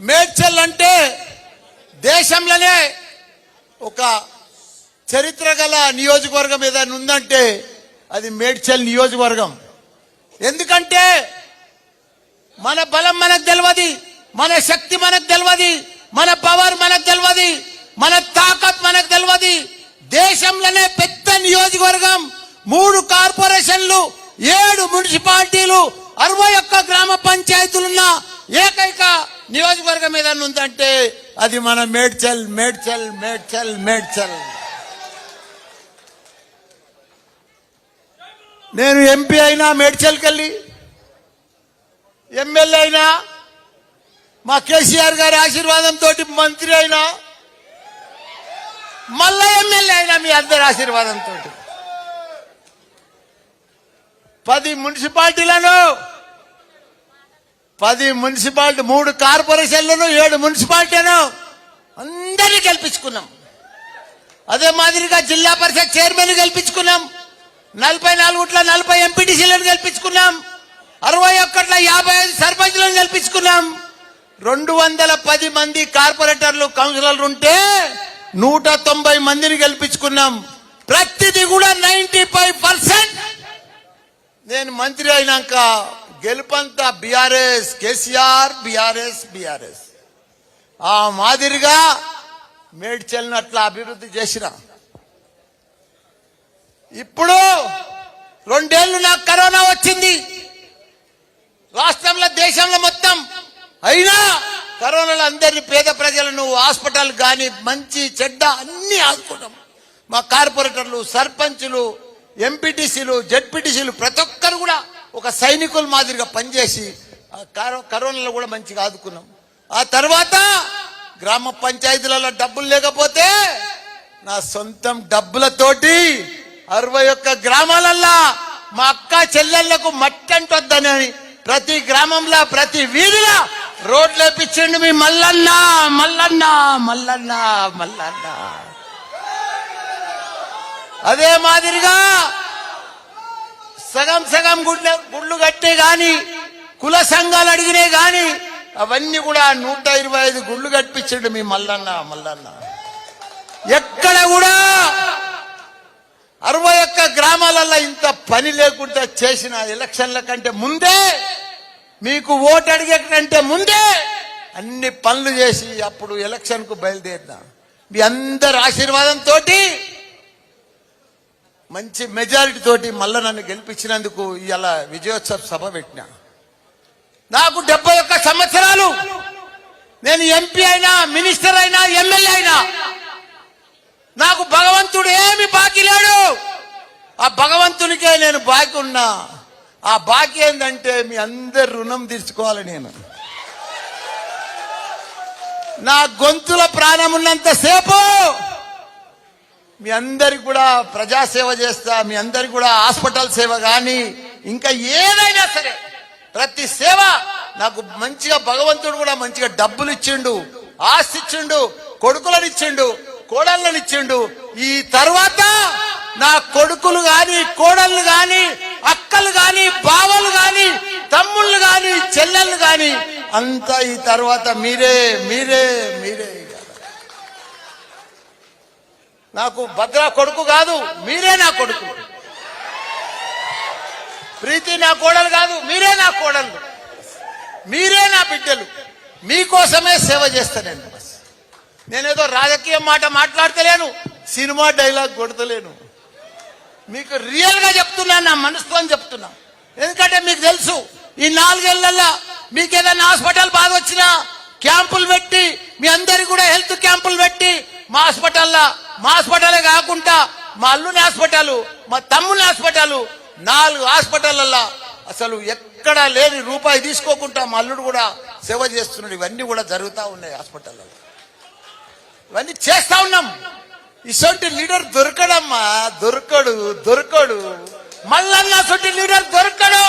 మేడ్చల్ అంటే దేశంలోనే ఒక చరిత్ర గల నియోజకవర్గం ఏదైనా ఉందంటే అది మేడ్చల్ నియోజకవర్గం. ఎందుకంటే మన బలం మనకు తెలియదు, మన శక్తి మనకు తెలియదు, మన పవర్ మనకు తెలియదు, మన తాకత్ మనకు తెలియదు. దేశంలోనే పెద్ద నియోజకవర్గం, 3 కార్పొరేషన్లు, 7 మున్సిపాలిటీలు, 61 గ్రామ పంచాయతీలున్న ఏకైక నియోజకవర్గం ఏదైనా ఉందంటే అది మన మేడ్చల్. మేడ్చల్ మేడ్చల్ మేడ్చల్. నేను ఎంపీ అయినా మేడ్చల్కి వెళ్ళి, ఎమ్మెల్యే అయినా మా కేసీఆర్ గారి ఆశీర్వాదంతో మంత్రి అయినా, మళ్ళా ఎమ్మెల్యే అయినా మీ అందరి ఆశీర్వాదంతో 10 మున్సిపాలిటీలను, 3 కార్పొరేషన్లను, 7 మున్సిపాలిటీలను అందరినీ గెలిపించుకున్నాం. అదే మాదిరిగా జిల్లా పరిషత్ చైర్మన్ గెలిపించుకున్నాం, 44 40 ఎంపీటీసీలను గెలిపించుకున్నాం, 61 55 సర్పంచ్లను గెలిపించుకున్నాం. 210 మంది కార్పొరేటర్లు కౌన్సిలర్లు ఉంటే 190 మందిని గెలిపించుకున్నాం. ప్రతిదీ కూడా 95%. నేను మంత్రి అయినాక గెలుపంతా బీఆర్ఎస్, కేసీఆర్, బీఆర్ఎస్. ఆ మాదిరిగా మేడ్చల్ని అట్లా అభివృద్ధి చేసిన. ఇప్పుడు 2 ఏళ్లు నాకు కరోనా వచ్చింది, రాష్ట్రంలో దేశంలో మొత్తం. అయినా కరోనాలో అందరినీ, పేద ప్రజలను హాస్పిటల్ కానీ మంచి చెడ్డ అన్ని ఆదుకున్నాం. మా కార్పొరేటర్లు, సర్పంచులు, ఎంపీటీసీలు, జెడ్పీటీసీలు ప్రతి ఒక్కరు కూడా ఒక సైనికుల మాదిరిగా పనిచేసి కరోనాలో కూడా మంచిగా ఆదుకున్నాం. ఆ తర్వాత గ్రామ పంచాయతీలలో డబ్బులు లేకపోతే నా సొంతం డబ్బులతోటి 61 గ్రామాలల్లో మా అక్క చెల్లెళ్లకు మట్టి అంటొద్దని ప్రతి గ్రామంలో, ప్రతి వీధిలో రోడ్లు వేపించండి మీ మల్లన్న. అదే మాదిరిగా సగం గుళ్ళు కట్టే గాని, కుల సంఘాలు అడిగినే గాని అవన్నీ కూడా 125 గుళ్ళు కట్టించండి మీ మల్లన్న. ఎక్కడ కూడా 61 గ్రామాలలో ఇంత పని లేకుండా చేసిన. ఎలక్షన్ల కంటే ముందే, మీకు ఓటు అడిగే కంటే ముందే అన్ని పనులు చేసి అప్పుడు ఎలక్షన్ కు బయలుదేరినా. మీ అందరి ఆశీర్వాదంతో మంచి మెజారిటీ తోటి మళ్ళా నన్ను గెలిపించినందుకు ఇలా విజయోత్సవ సభ పెట్టినా. నాకు 71 సంవత్సరాలు. నేను ఎంపీ అయినా, మినిస్టర్ అయినా, ఎమ్మెల్యే అయినా నాకు భగవంతుడు ఏమి బాకీ లేడు. ఆ భగవంతునికే నేను బాకీ ఉన్నా. ఆ బాకీ ఏంటంటే మీ అందరి రుణం తీర్చుకోవాలి. నేను నా గొంతుల ప్రాణం ఉన్నంత సేపు మీ అందరికి కూడా ప్రజాసేవ చేస్తా. మీ అందరికి కూడా హాస్పిటల్ సేవ కానీ ఇంకా ఏదైనా సరే ప్రతి సేవ నాకు మంచిగా భగవంతుడు కూడా మంచిగా డబ్బులు ఇచ్చిండు, ఆస్తి ఇచ్చిండు, కొడుకులను ఇచ్చిండు, కోడళ్ళని ఇచ్చిండు. ఈ తర్వాత నా కొడుకులు గాని, కోడళ్ళు గాని, అక్కలు గాని, బావలు గాని, తమ్ముళ్ళు గాని, చెల్లెళ్ళు గాని అంతా ఈ తర్వాత మీరే. నాకు భద్ర కొడుకు కాదు, మీరే నా కొడుకు. ప్రీతి నా కోడలు కాదు, మీరే నా కోడళ్ళు, మీరే నా బిడ్డలు. మీకోసమే సేవ చేస్తానండి. నేనేదో రాజకీయ మాట మాట్లాడతలేను, సినిమా డైలాగ్ కొడతలేను. మీకు రియల్ గా చెప్తున్నా, నా మనసుతో చెప్తున్నా. ఎందుకంటే మీకు తెలుసు ఈ 4 ఏళ్లలో మీకు ఏదైనా హాస్పిటల్ బాధ వచ్చినా క్యాంపులు పెట్టి, మీ అందరికి కూడా హెల్త్ క్యాంపులు పెట్టి, మా హాస్పిటలే కాకుండా మా అల్లుని హాస్పిటల్, మా తమ్ముని హాస్పిటల్, 4 హాస్పిటల్లో అసలు ఎక్కడా లేని రూపాయి తీసుకోకుండా మా అల్లుడు కూడా సేవ చేస్తున్నాడు. ఇవన్నీ కూడా జరుగుతూ ఉన్నాయి హాస్పిటల్లో. ఇవన్నీ చేస్తా ఉన్నాం. ఇసొంటి లీడర్ దొరకడమ్మా, దొరకడు. మల్లన్న సొంటి లీడర్ దొరకడు.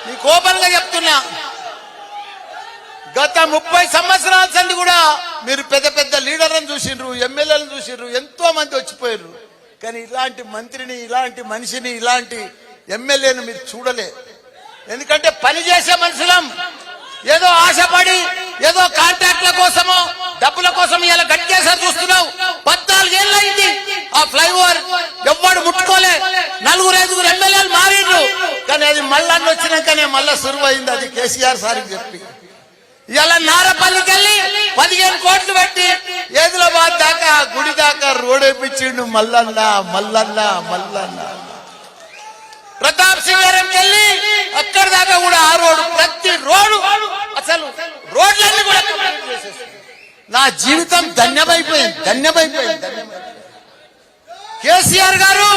నీకు ఓపెన్ గా చెప్తున్నా, గత 30 సంవత్సరాల సంది కూడా మీరు పెద్ద లీడర్లను చూసిండ్రు, ఎమ్మెల్యేలను చూసిండ్రు, ఎంతో మంది వచ్చిపోయారు. కానీ ఇలాంటి మంత్రిని, ఇలాంటి మనిషిని, ఇలాంటి ఎమ్మెల్యేను మీరు చూడలే. ఎందుకంటే పనిచేసే మనుషులం. ఏదో ఆశపడి ఏదో కాంట్రాక్ట్ల కోసమో డబ్బుల కోసం ఇలా గట్టికేసారి చూస్తున్నావు. 14 ఏళ్ళు అయింది ఆ ఫ్లైఓవర్ ఎవ్వడు ముట్టుకోలే. 4-5 ఎమ్మెల్యేలు మారిండ్రు, కానీ అది మళ్ళీ వచ్చినాకనే మళ్ళా సురువైంది. అది కేసీఆర్ సార్కి చెప్పి ఇలా నారపల్లికి వెళ్ళి 15 కోట్లు పెట్టి ఏదిలాబాద్ దాకా గుడి దాకా రోడ్ వేయించిండు. మల్లన్న మల్లన్న మల్లన్న. ప్రతాప్ సింగారంకి వెళ్ళి అక్కడి దాకా కూడా ఆ రోడ్డు, ప్రతి రోడ్డు అసలు రోడ్లన్నీ కూడా కంప్లీట్ చేసేసారు. నా జీవితం ధన్యమైపోయింది, ధన్యమైపోయింది. కేసీఆర్ గారు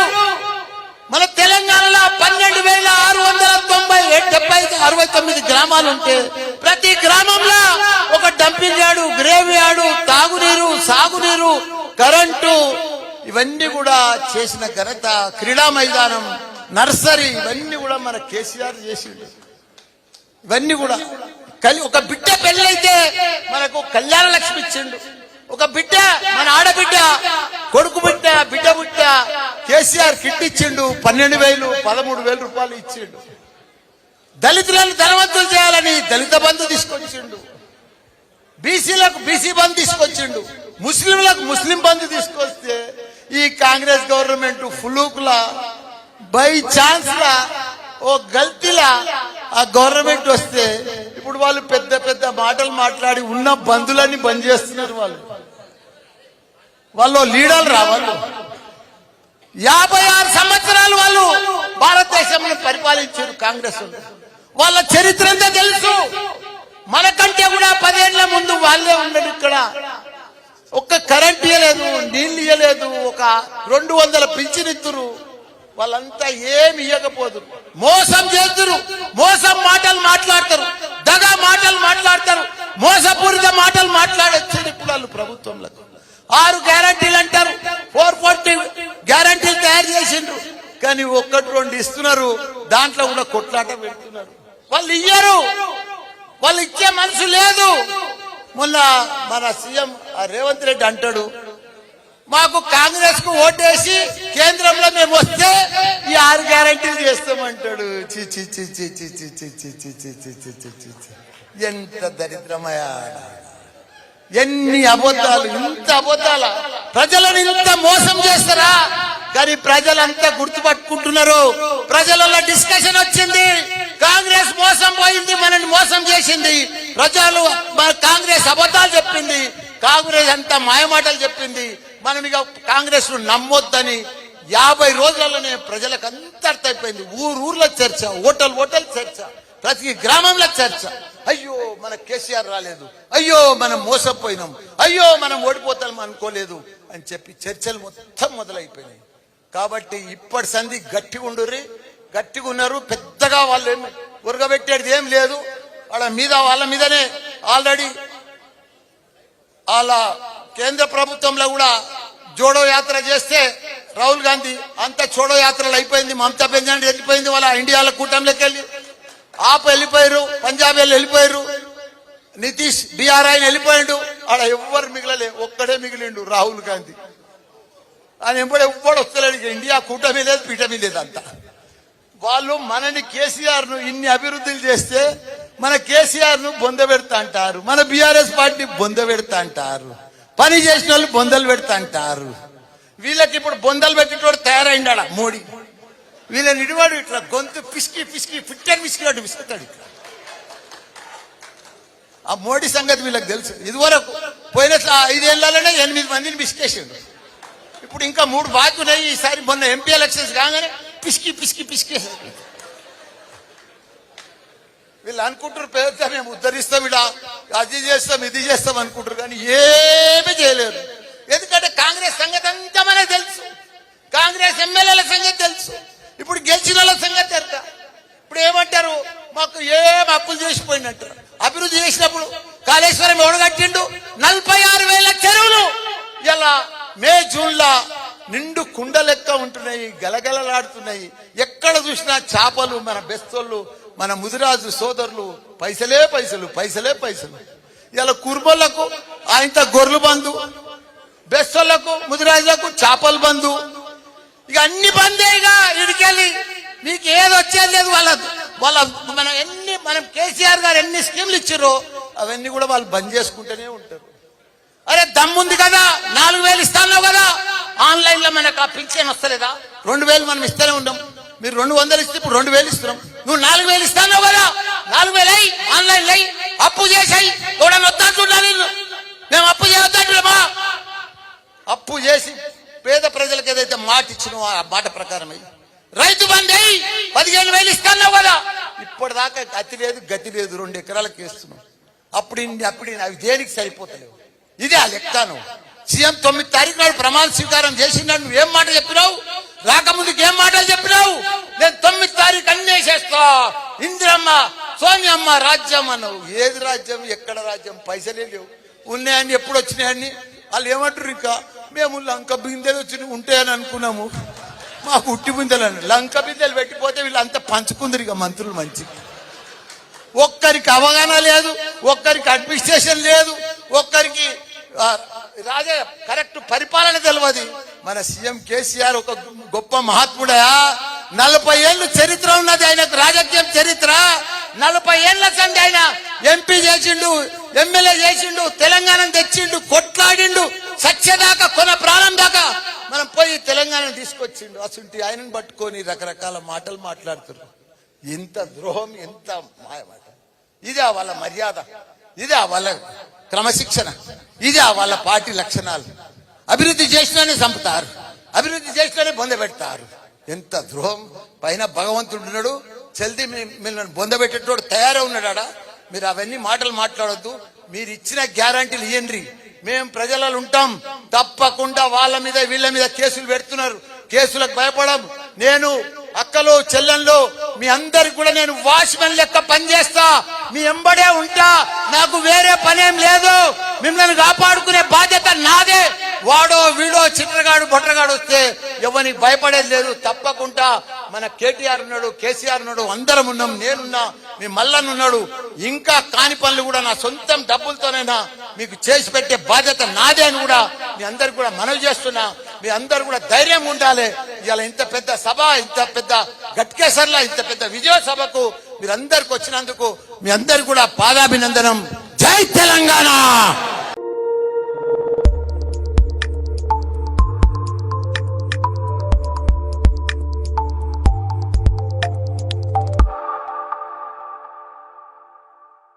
మన తెలంగాణలో 12,669 గ్రామాలు ఉంటే ప్రతి గ్రామంలో ఒక డంపింగ్ యార్డు, గ్రేవ్ యార్డు, తాగునీరు, సాగునీరు, కరెంటు ఇవన్నీ కూడా చేసిన ఘనత, క్రీడా మైదానం, నర్సరీ ఇవన్నీ కూడా మన కేసీఆర్ చేసిండు. ఇవన్నీ కూడా ఒక బిడ్డ పెళ్ళైతే మనకు కళ్యాణ లక్ష్మి ఇచ్చిండు. ఒక బిడ్డ మన ఆడబిడ్డ, కొడుకు బిడ్డ, బిడ్డ బిడ్డ కేసీఆర్ కిట్ ఇచ్చిండు. 12,000 13,000 రూపాయలు ఇచ్చిండు. దళితులను ధనవంతులు చేయాలని దళిత బంధు తీసుకొచ్చిండు. బీసీలకు బీసీ బంధు తీసుకొచ్చిండు. ముస్లింలకు ముస్లిం బంధు తీసుకొస్తే ఈ కాంగ్రెస్ గవర్నమెంట్ ఫులూకులా బై ఛాన్స్ లా ఓ గల్తీలా ఆ గవర్నమెంట్ వస్తే ఇప్పుడు వాళ్ళు పెద్ద పెద్ద మాటలు మాట్లాడి ఉన్న బంధులన్నీ బంద్ చేస్తున్నారు. వాళ్ళు లీడర్లు రావాలి. 56 సంవత్సరాలు వాళ్ళు భారతదేశంలో పరిపాలించారు కాంగ్రెస్. వాళ్ళ చరిత్ర అంతా తెలుసు. మనకంటే కూడా 10 ఏళ్ల ముందు వాళ్ళే ఉండడు. ఇక్కడ ఒక్క కరెంట్ ఇయ్యలేదు, నీళ్లు ఇయ్యలేదు, ఒక 200 పింఛనిత్తురు. వాళ్ళంతా ఏమి ఇవ్వకపోదు, మోసం చేస్తురు, మోసం మాటలు మాట్లాడతారు, దగా మాటలు మాట్లాడతారు, మోసపూరిత మాటలు మాట్లాడొచ్చారు. ఇప్పుడు వాళ్ళు ప్రభుత్వంలో 6 గ్యారంటీలు అంటారు, 440 గ్యారంటీలు తయారు చేసిండ్రు, కానీ 1-2 ఇస్తున్నారు. దాంట్లో కూడా కొట్లాట పెడుతున్నారు. వాళ్ళు ఇయ్యరు, వాళ్ళు ఇచ్చే మనసు లేదు. మొన్న మన సీఎం రేవంత్ రెడ్డి అంటాడు, మాకు కాంగ్రెస్ కు ఓటేసి కేంద్రంలో మేము వస్తే ఈ 6 గ్యారంటీలు చేస్తామంటాడు. ఎంత దరిద్రమయా, ఎన్ని అబద్ధాలు, ఇంత అబద్ధాల ప్రజలను ఇంత మోసం చేస్తారా? కానీ ప్రజలంతా గుర్తుపట్టుకుంటున్నారు. ప్రజలలో డిస్కషన్ వచ్చింది, కాంగ్రెస్ మోసం పోయింది, మనల్ని మోసం చేసింది. ప్రజలు కాంగ్రెస్ అబద్ధాలు చెప్పింది, కాంగ్రెస్ అంతా మాయమాటలు చెప్పింది. మనం ఇక కాంగ్రెస్ ను నమ్మొద్దని 50 రోజులలోనే ప్రజలకు అంత అర్థమైపోయింది. ఊర్లో చర్చ, హోటల్ చర్చ, ప్రతి గ్రామంలో చర్చ. అయ్యో మన కేసీఆర్ రాలేదు, అయ్యో మనం మోసపోయినాం, అయ్యో మనం ఓడిపోతాం అనుకోలేదు అని చెప్పి చర్చలు మొత్తం మొదలైపోయినాయి. కాబట్టి ఇప్పటి సంధి గట్టిగా ఉండుర్రి, గట్టిగా ఉన్నారు. పెద్దగా వాళ్ళు ఏమి ఉరగబెట్టేది ఏం లేదు. వాళ్ళ మీదనే ఆల్రెడీ వాళ్ళ కేంద్ర ప్రభుత్వంలో కూడా జోడో యాత్ర చేస్తే రాహుల్ గాంధీ అంతా చోడో యాత్రలు అయిపోయింది. మమతా బెనర్జీ వెళ్ళిపోయింది, వాళ్ళ ఇండియాలో కూటమిలోకి వెళ్ళి ఆప్ వెళ్ళిపోయారు, పంజాబ్ వెళ్ళిపోయారు, నితీష్ బీఆర్ ఆయన వెళ్ళిపోయాడు. ఆడ ఎవ్వరు మిగిలలే, ఒక్కడే మిగిలిండు రాహుల్ గాంధీ. ఆయన ఎవ్వడు వస్తలేడు. ఇండియా కూటమి లేదు, పీఠమి లేదు. అంతా వాళ్ళు మనని కేసీఆర్ ను ఇన్ని అభివృద్ధులు చేస్తే మన కేసీఆర్ ను బొంద పెడతా అంటారు, మన బీఆర్ఎస్ పార్టీ బొంద పెడతా అంటారు, పని చేసిన వాళ్ళు బొందలు పెడతా అంటారు. వీళ్ళకి ఇప్పుడు బొందలు పెట్టేటోడు తయారైండా మోడీ. వీళ్ళని ఇడివాడు ఇట్లా గొంతు పిసికి ఫిట్టర్ పిసికివాడు విసుకుతాడు. ఇట్లా ఆ మోడీ సంగతి వీళ్ళకి తెలుసు. ఇదివరకు పోయిన 5 ఏళ్లలోనే 8 మందిని పిసికేసిండు. ఇప్పుడు ఇంకా 3 బాకీ ఉన్నాయి. ఈసారి మొన్న ఎంపీ ఎలక్షన్స్ కాగానే పిసికి వీళ్ళు అనుకుంటారు పేరుతో మేము ఉద్ధరిస్తాం, ఇడ అది చేస్తాం ఇది చేస్తాం అనుకుంటారు, కానీ ఏమీ చేయలేరు. ఎందుకంటే కాంగ్రెస్ సంగతి అంతా మనకు తెలుసు, కాంగ్రెస్ ఎమ్మెల్యేల సంగతి తెలుసు, ఇప్పుడు గెలిచిన వాళ్ళ సంగతి తెలుసు. ఇప్పుడు ఏమంటారు, మాకు ఏం అప్పులు చేసిపోయినట్టారు. అభివృద్ధి చేసినప్పుడు కాళేశ్వరం ఎవడు కట్టిండు? 46,000 చెరువులు ఇలా మే జూన్లో నిండు కుండ లెక్క ఉంటున్నాయి, గలగలలాడుతున్నాయి. ఎక్కడ చూసినా చేపలు. మన బెస్తోళ్ళు, మన ముదిరాజు సోదరులు పైసలే పైసలు. ఇలా కుర్బోళ్లకు ఆయనతో గొర్రెలు బంధు, బెస్తోళ్లకు ముదిరాజులకు చేపలు బంధు. ఇక అన్ని బందేగా ఇడికెళ్ళి మీకు ఏది వచ్చేది లేదు. వాళ్ళ మనం కేసీఆర్ గారు ఎన్ని స్కీమ్లు ఇచ్చారో అవన్నీ కూడా వాళ్ళు బంద్ చేసుకుంటూనే ఉంటారు. అరే దమ్ముంది కదా, 4,000 ఇస్తాను కదా, ఆన్లైన్ లో మనకు ఆ పింఛన్ వస్తలేదా? 2,000 మనం ఇస్తూనే ఉన్నాం. మీరు 200 ఇస్తే ఇప్పుడు 2,000 ఇస్తున్నాం. నువ్వు 4,000 ఇస్తాను కదా, 4,000 అయ్యి ఆన్లైన్ అయ్యి అప్పు చేసాయి కూడా వద్దా చూడాలి. మేము అప్పు చేయొద్దా? అప్పు చేసి పేద ప్రజలకు ఏదైతే మాట ఇచ్చినో ఆ మాట ప్రకారం అయ్యి రైతు బంధు అయ్యి 15,000 ఇస్తాను కదా. ఇప్పటిదాకా అతి లేదు గతి లేదు, 2 ఎకరాలకు వేస్తున్నాం. అప్పుడు అవి దేనికి సరిపోతలేవు. ఇది ఆ లెక్కను. సీఎం 9 తారీఖు నాడు ప్రమాణ స్వీకారం చేసినాడు. నువ్వేం మాట చెప్పినావు? రాకముందుకు ఏం మాటలు చెప్పినావు? నేను 9 తారీఖు అన్నీ చేస్తా, ఇందిరమ్మ సోనియమ్మ రాజ్యం అన్నావు. ఏది రాజ్యం? ఎక్కడ రాజ్యం? పైసలే లేవు. ఉన్నాయని ఎప్పుడు వచ్చినాయని వాళ్ళు ఏమంటారు? ఇంకా మేము లంక బిందెలు వచ్చి ఉంటాయని అనుకున్నాము, మాకు ఉట్టి బిందెలు లంక బిందెలు పెట్టిపోతే వీళ్ళంతా పంచుకుందరు. ఇక మంత్రులు మంచి ఒక్కరికి అవగాహన లేదు, ఒక్కరికి అడ్మినిస్ట్రేషన్ లేదు, ఒక్కరికి కరెక్ట్ పరిపాలన తెలియదు. మన సీఎం కేసీఆర్ ఒక గొప్ప మహాత్ముడా. 40 ఏళ్ళు చరిత్ర ఉన్నది ఆయనకు, రాజకీయం చరిత్ర. 40 ఏళ్ల సంది ఆయన ఎంపీ చేసిండు, ఎమ్మెల్యే చేసిండు, తెలంగాణ తెచ్చిండు, కొట్లాడిండు, సత్యదాకా కొన ప్రాణం దాకా మనం పోయి తెలంగాణ తీసుకొచ్చిండు. అసలు ఆయనను పట్టుకొని రకరకాల మాటలు మాట్లాడుతున్నారు. ఎంత ద్రోహం, ఎంత మాయమాట. ఇదే వాళ్ళ మర్యాద, ఇదే వాళ్ళ క్రమశిక్షణ, ఇదే వాళ్ళ పార్టీ లక్షణాలు. అభివృద్ధి చేసినానే చంపుతారు, అభివృద్ధి చేసినానే బొందబెడతారు. ఎంత ద్రోహం. పైన భగవంతుడు ఉన్నాడు, జల్దీ మిమ్మల్ని బొందబెట్టేటోడు తయారై ఉన్నాడా? మీరు అవన్నీ మాటలు మాట్లాడొద్దు. మీరు ఇచ్చిన గ్యారంటీలు ఇవ్వండి, మేము ప్రజలలో ఉంటాం. తప్పకుండా వాళ్ళ మీద వీళ్ళ మీద కేసులు పెడుతున్నారు, కేసులకు భయపడం. నేను అక్కలు చెల్లెళ్ళు మీ అందరికి కూడా నేను వాచ్మెన్ లెక్క పనిచేస్తా, మీ ఎంబడే ఉంటా. నాకు వేరే పనేం లేదు. మిమ్మల్ని కాపాడుకునే బాధ్యత నాదే. వాడో వీడో చిట్రగాడు బొట్రగాడు వస్తే ఎవరికి భయపడేది లేదు. తప్పకుండా మన కేటీఆర్ ఉన్నాడు, కేసీఆర్ ఉన్నాడు, అందరం ఉన్నాం, నేనున్నా, మీ మల్లన్న ఉన్నాడు. ఇంకా కాని పనులు కూడా నా సొంతం డబ్బులతోనైనా మీకు చేసి పెట్టే బాధ్యత నాదే అని కూడా మీ అందరికి కూడా మనవి చేస్తున్నా. మీ అందరు కూడా ధైర్యం ఉండాలి. ఇవాళ ఇంత పెద్ద సభ, ఇంత పెద్ద గట్కేసర్లా ఇంత పెద్ద విజయ సభకు మీరందరికి వచ్చినందుకు మీ అందరికి కూడా పాదాభినందనం. జై తెలంగాణ.